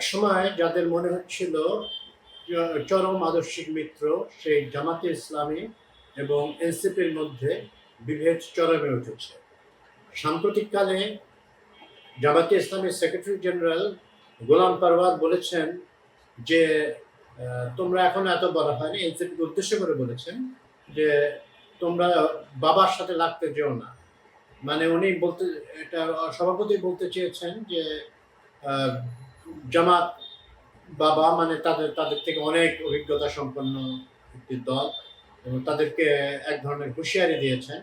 একসময় যাদের মনে হচ্ছিল চরম আদর্শিক মিত্র সেই জামাতে ইসলামী এবং এনসিপির মধ্যে বিভেদ চরমে উঠেছে। সাম্প্রতিককালে জামাতে ইসলামীর সেক্রেটারি জেনারেল গোলাম পারওয়ার বলেছেন যে তোমরা এখনো এত বড় হয়নি, এনসিপিকে উদ্দেশ্য করে বলেছেন যে তোমরা বাবার সাথে লাগতে যেও না। মানে উনি বলতে এটা সভাপতি বলতে চেয়েছেন যে আহ, জামাত বাবা মানে তাদের তাদের থেকে অনেক অভিজ্ঞতা সম্পন্ন একটি দল এবং তাদেরকে এক ধরনের হুঁশিয়ারি দিয়েছেন।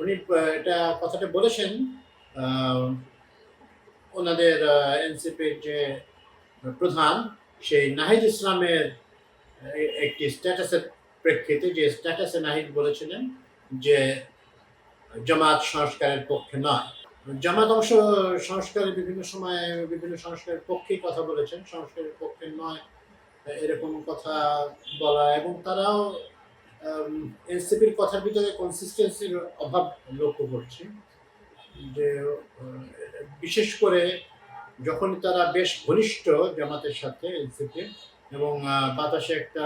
উনি এটা কথাটা বলেছেন ওনাদের এনসিপির যে প্রধান সেই নাহিদ ইসলামের একটি স্ট্যাটাসের প্রেক্ষিতে, যে স্ট্যাটাসে নাহিদ বলেছিলেন যে জামাত সংস্কারের পক্ষে নয়। জামাত অবশ্য সংস্কারের বিভিন্ন সময়ে বিভিন্ন সংস্কারের পক্ষেই কথা বলেছেন, সংস্কারের পক্ষে নয় এরকম কথা বলা, এবং তারাও এনসিপির কথার ভিতরে কনসিস্টেন্সির অভাব লক্ষ্য করছে। যে বিশেষ করে যখন তারা বেশ ঘনিষ্ঠ জামাতের সাথে এনসিপি এবং বাতাসে একটা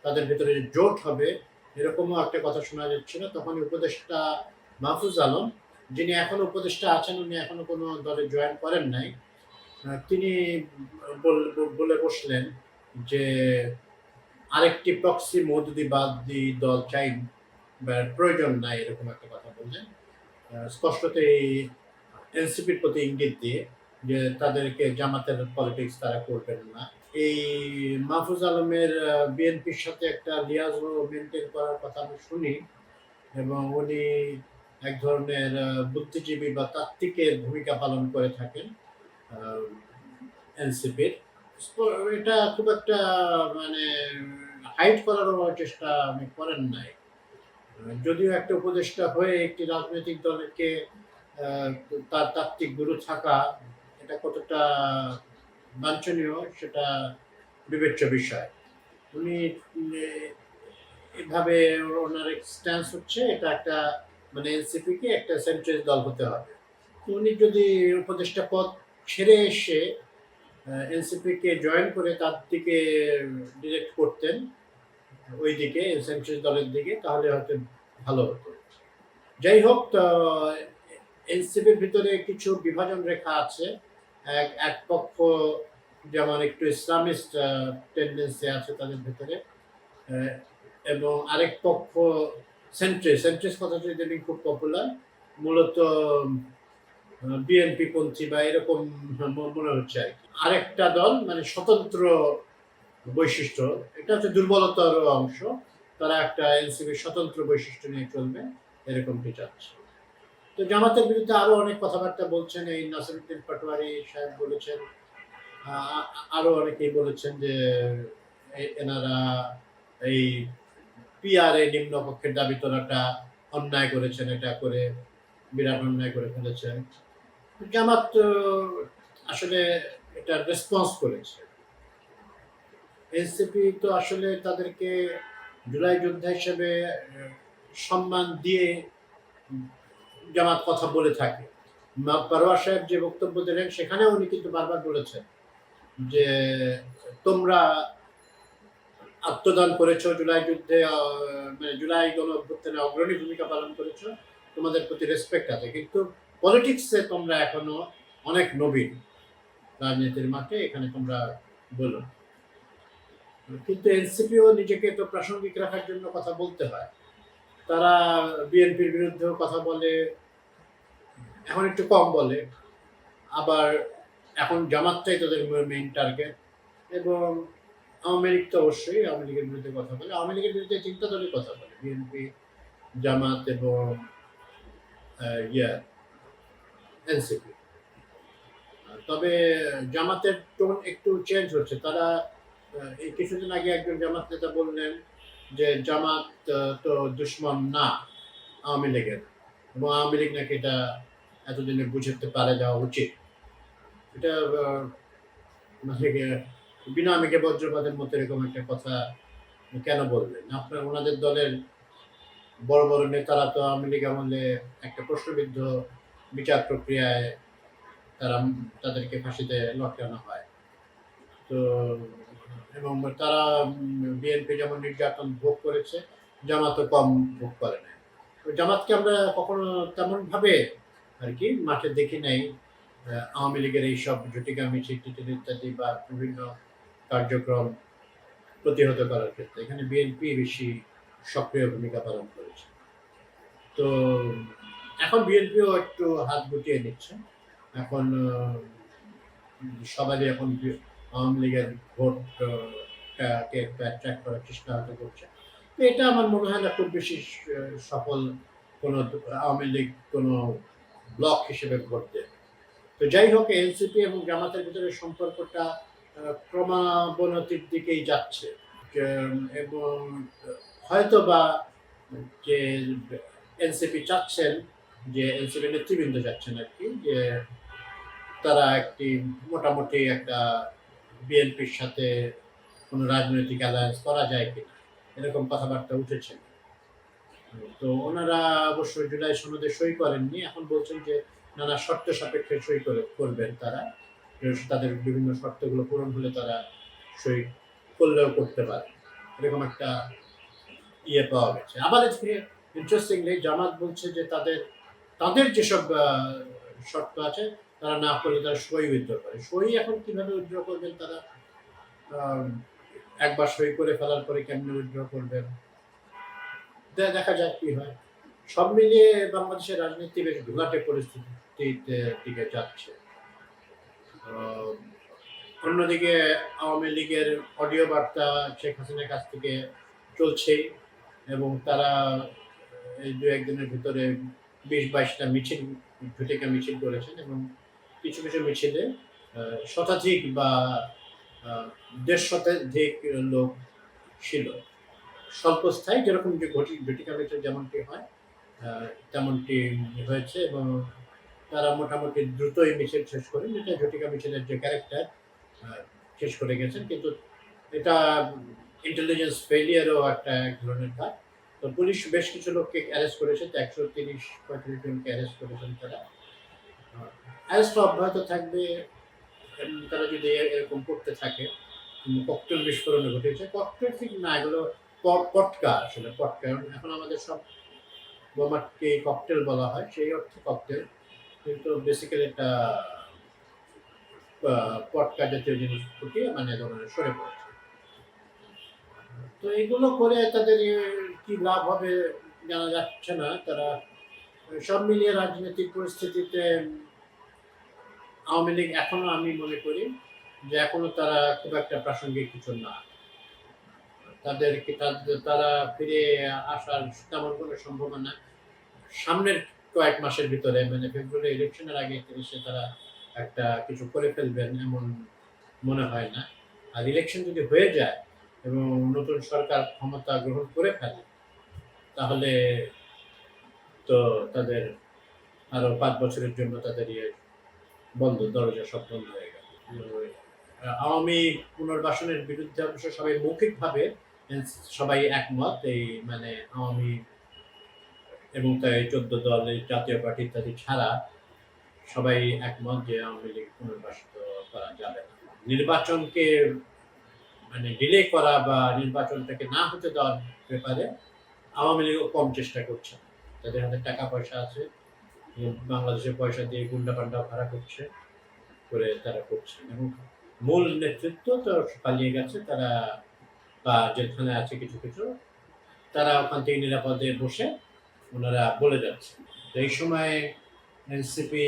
তাদের ভিতরে জোট হবে এরকমও একটা কথা শোনা যাচ্ছিল, তখন উপদেষ্টা মাহফুজ আলম, যিনি এখনো উপদেষ্টা আছেন, উনি এখনো কোনো দলে জয়েন করেন নাই, তিনি বলে বসলেন যে আরেকটি প্রক্সি মৌদুদিবাদী দল চাই বা প্রয়োজন নাই, এরকম একটা কথা বললেন। স্পষ্টতই এনসিপির প্রতি ইঙ্গিত দিয়ে যে তাদেরকে জামাতের পলিটিক্স তারা করবেন না। এই মাহফুজ আলমের বিএনপির সাথে একটা লিয়াজও মেনটেন করার কথা আমি শুনি, এবং উনি এক ধরনের বুদ্ধিজীবী বা তাত্ত্বিকের ভূমিকা পালন করে থাকেন এনসিপির। এটা খুব একটা মানে হাইড করারও চেষ্টা আমি করেন নাই। যদিও একটা উপদেষ্টা হয়ে একটি রাজনৈতিক দলকে তার তাত্ত্বিক গুরু থাকা এটা কতটা বাঞ্ছনীয় সেটা বিবেচ্য বিষয়। উনি এভাবে ওনার স্ট্যান্স হচ্ছে এটা একটা মানে এনসিপিকে একটা সেন্ট্রাল দল হতে হবে। উনি যদি উপদেষ্টা পদ ছেড়ে এসে এনসিপিকে জয়েন করে তার দিকে ডিরেক্ট করতেন ওই দিকে সেন্ট্রাল দলের দিকে, তাহলে হয়তো ভালো হতো। যাই হোক, এনসিপির ভিতরে কিছু বিভাজন রেখা আছে। এক পক্ষ যেমন একটু ইসলামিস্ট টেন্ডেন্সি আছে তাদের ভিতরে, এবং আরেক পক্ষ সেন্ট্রিস্ট কথাটি যদি খুব পপুলার, মূলত বিএনপি পন্থী বা এরকম মনে হচ্ছে আর কি। আরেকটা দল মানে স্বতন্ত্র বৈশিষ্ট্য, এটা হচ্ছে দুর্বলতার অংশ, তারা একটা এনসিপির স্বতন্ত্র বৈশিষ্ট্য নিয়ে চলবে এরকমটি চাচ্ছে। তো জামাতের বিরুদ্ধে আরো অনেক কথাবার্তা বলছেন, এই নাসিরউদ্দিন পাটোয়ারি সাহেব বলেছেন, আরো অনেকেই বলেছেন যে এনারা এই পিআরএ নিম্নকক্ষের দাবি তোলাটা অন্যায় করেছেন, এটা করে বিরাট অন্যায় করে ফেলেছেন। জামাত আসলে এটা রেসপন্স করেছে। এনসিপি তো আসলে তাদেরকে জুলাই যোদ্ধা হিসেবে সম্মান দিয়ে জামাত কথা বলে থাকে। পারওয়ার সাহেব যে বক্তব্য দিলেন সেখানে উনি কিন্তু বারবার বলেছেন যে তোমরা আত্মদান করেছো জুলাই যুদ্ধে, মানে জুলাই গণ অভ্যুত্থানে অগ্রণী ভূমিকা পালন করেছো, তোমাদের প্রতি রেসপেক্ট আছে, কিন্তু পলিটিক্সে তোমরা এখনো অনেক নবীন রাজনীতির মাঠে, এখানে তোমরা বলো। কিন্তু এনসিপিও নিজেকে তো প্রাসঙ্গিক রাখার জন্য কথা বলতে হয়। তারা বিএনপির বিরুদ্ধেও কথা বলে, এখন একটু কম বলে, আবার এখন জামাতটাই তাদের মেইন টার্গেট, এবং আওয়ামী লীগ তো অবশ্যই আওয়ামী লীগের বিরুদ্ধে কথা বলে, আওয়ামী লীগের বিরুদ্ধে তিনটা দলই কথা বলে, বিএনপি, জামাত এবং এনসিপি। তবে জামাতের টোন একটু চেঞ্জ হচ্ছে। তারা এই কিছুদিন আগে একজন জামাত নেতা বললেন যে জামাত তো দুশ্মন না আওয়ামী লীগের, এবং আওয়ামী লীগ নাকি এটা এতদিনে বুঝতে পারে যাওয়া উচিত। এটা মানে বিনা আমেকে বজ্রপাতের মতো এরকম একটা কথা কেন বলবেন? আপনার ওনাদের দলের বড় বড় নেতারা তো আওয়ামী লীগ আমলে একটা প্রশ্নবিদ্ধ বিচার প্রক্রিয়ায় তাদেরকে ফাঁসিতে লটকানো হয়। তো এবং তারা বিএনপি যেমন নির্যাতন ভোগ করেছে, জামাতও কম ভোগ করে নাই। তো জামাতকে আমরা কখনো তেমনভাবে আরকি মাঠে দেখি নাই আওয়ামী লীগের এইসব ঝটিকা মিছিল-টিছিল ইত্যাদি বা বিভিন্ন কার্যক্রম প্রতিহত করার ক্ষেত্রে। এখানে বিএনপি বেশি সক্রিয় ভূমিকা পালন করেছে। তো এখন বিএনপিও একটু হাত গুটিয়ে নিচ্ছে। এখন সবারই এখন আওয়ামী লীগের ভোট টাকে অ্যাট্রাক্ট করার চেষ্টা হয়তো করছে। তো এটা আমার মনে হয় না খুব বেশি সফল কোনো আওয়ামী লীগ কোনো ব্লক হিসেবে ভোট দেবে। তো যাই হোক এনসিপি এবং জামাতের ভিতরে সম্পর্কটা ক্রমাবনতির দিকেই যাচ্ছে। এবং হয়তোবা যে এনসিপি চাচ্ছেন যে এনসিপি নেতৃবৃন্দ চাচ্ছেন আরকি যে তারা একটি মোটামুটি একটা বিএনপির সাথে কোনো রাজনৈতিক অ্যালায়েন্স করা যায় কিনা এরকম কথাবার্তা উঠেছে। তো ওনারা অবশ্য জুলাই সনদে সই করেননি। এখন বলছেন যে নানা শর্ত সাপেক্ষে সই করবেন তারা। তাদের বিভিন্ন শর্তগুলো পূরণ হলে তারা সই করলেও করতে পারে। এরকম একটা পাওয়া গেছে। আবার আজকে ইন্টারেস্টিংলি জামাত বলছে যে তাদের যেসব শর্ত আছে তারা না করলে তারা সই উইথড্র করে। সই এখন কিভাবে উইথড্র করবেন তারা? একবার সই করে ফেলার পরে কেমনে উইথড্র করবেন? দেখা যাক কি হয়। সব মিলিয়ে বাংলাদেশের রাজনীতি বেশ ঘোলাটে পরিস্থিতিতে দিকে যাচ্ছে। অন্যদিকে আওয়ামী লীগের অডিও বার্তা শেখ হাসিনার কাছ থেকে চলছেই এবং তারা এই ২-১ দিনের ভিতরে ২০-২২টা মিছিল ঝটিকা মিছিল করেছেন এবং কিছু মিছিলে শতাধিক বা ১৫০ শতাধিক লোক ছিল। স্বল্পস্থায়ী যেরকম যে ঝটিকা মিছিল যেমনটি হয় তেমনটি হয়েছে এবং তারা মোটামুটি দ্রুতই মিছিল শেষ করেন। এটা ঝটিকা মিছিলের যে ক্যারেক্টার শেষ করে গেছেন, কিন্তু এটা ইন্টেলিজেন্স ফেলিয়ারও একটা এক ধরনের কাজ। তো পুলিশ বেশ কিছু লোককে অ্যারেস্ট করেছে, ১৩০-৩৫ জনকে অ্যারেস্ট করেছেন তারা। অ্যারেস্ট অব্যাহত থাকবে তারা যদি এরকম করতে থাকে। ককটেল বিস্ফোরণ ঘটেছে। ককটেল ঠিক না, এগুলো পটকা আসলে পটকা। এখন আমাদের সব বোমাকে ককটেল বলা হয়, সেই অর্থে ককটেল, কিন্তু বেসিক্যালি এটা পটকা জাতীয় জিনিস ফুটিয়ে মানে ধরনের সরে পড়েছে। তো এগুলো করে তাদের কি লাভ হবে জানা যাচ্ছে না। তারা সব মিলিয়ে রাজনৈতিক পরিস্থিতিতে আওয়ামী লীগ এখনো আমি মনে করি যে এখনো তারা খুব একটা প্রাসঙ্গিক কিছু না। তারা ফিরে আসার তেমন কোনো সম্ভাবনা সামনের কয়েক মাসের ভিতরে মানে ফেব্রুয়ারি ইলেকশনের আগে তারা একটা কিছু করে ফেলবেন এমন মনে হয় না। আর ইলেকশন যদি হয়ে যায় এবং নতুন সরকার ক্ষমতা গ্রহণ করে ফেলে তাহলে তো তাদের আরো ৫ বছরের জন্য তাদের দরজা সব বন্ধ হয়ে গেল। আওয়ামী পুনর্বাসনের বিরুদ্ধে অবশ্য সবাই মৌখিকভাবে সবাই একমত, এই মানে আওয়ামী এবং তাই ১৪ দল জাতীয় পার্টি ইত্যাদি ছাড়া সবাই একমত যে আওয়ামী লীগ পুনর্বাসিত করা যাবে না। নির্বাচনকে মানে ডিলে করা বা নির্বাচনটাকে না হতে দেওয়ার ব্যাপারে আওয়ামী লীগও কম চেষ্টা করছে। তাদের হাতে টাকা পয়সা আছে, বাংলাদেশের পয়সা দিয়ে গুন্ডা পান্ডা ভাড়া করে তারা করছে এবং মূল নেতৃত্ব তো পালিয়ে গেছে। তারা বা যেখানে আছে কিছু তারা ওখান থেকে নিরাপদে বসে ওনারা বলে যাচ্ছে। তো এই সময় এনসিপি,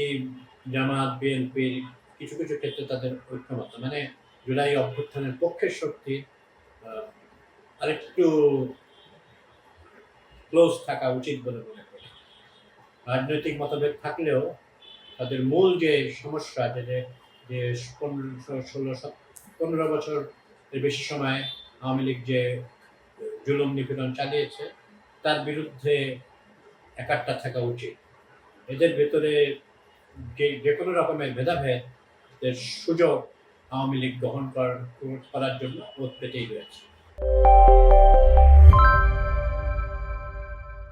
জামাত, বিএনপির কিছু ক্ষেত্রে তাদের ঐক্যমত মানে জুলাই অভ্যুত্থানের পক্ষের শক্তি আরেকটু ক্লোজ থাকা উচিত বলে মনে করি। রাজনৈতিক মতভেদ থাকলেও তাদের মূল যে সমস্যা যে ১৫ বছর বেশি সময় আওয়ামী লীগ যে জুলুম নিপীড়ন চালিয়েছে তার বিরুদ্ধে একাট্টা থাকা উচিত। এদের ভেতরে যে কোনো রকমের ভেদাভেদের সুযোগ আওয়ামী লীগ গ্রহণ করার জন্য ওত পেতেই রয়েছে।